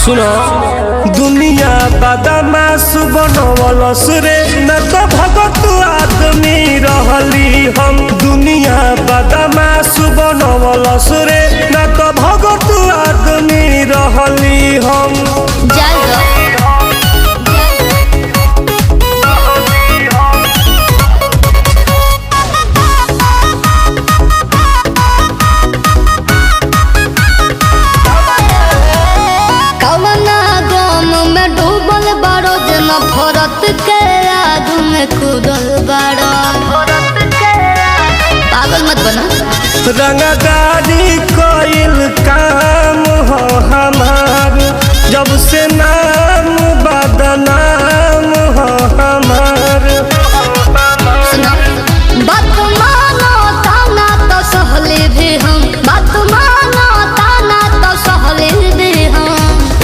सुनो दुनिया बदमाश बनवलस रे न तो भगत आदमी रहली हम। दुनिया बदमाश बनवलस रे न तो भगत आदमी रहली हम। भरत के आग में कूदल बाड़ा पागल मत बना। रंगदारी कोइल काम हो हमार जब से नाम बदनाम हो हमार। सुनो बात मानो ताना तो सहले भी हम। बात मानो ताना तो सहले भी हम।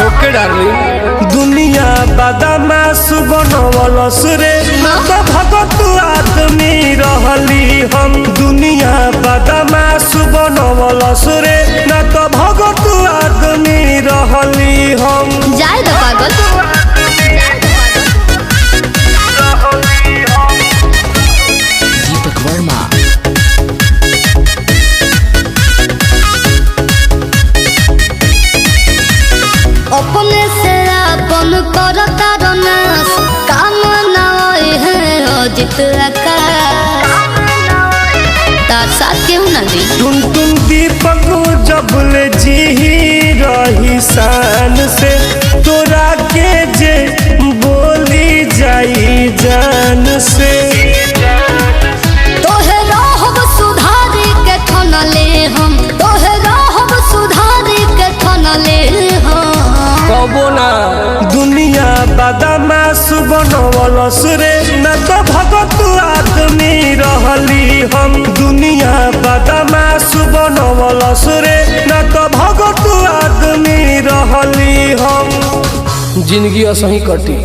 ओके डार्लिंग दुनिया बदमाश बनवलस रे न तो भगत आदमी रहली हम। दुनिया बदमाश बनवलस रे न तो भगत आदमी रहली हम। जाए दो पागल दीपक वर्मा अपने से अपन करता रनास काम ना है अजित तार साथ क्यों ना दी। टुन टुन दीपक जबले जी रही शान से तोरा के जे बोली जाई जान से। तोहे रहब सुधारी के ठनले हम। तोहे रहब सुधारी के ठनले हम। कबो ना दुनिया बदमाश बनवलस रे न तो भगत आदमी रहली हम। दुनिया बदमाश बनवलस रे न तो भगत आदमी रहली हम। जिंदगी असही कटी।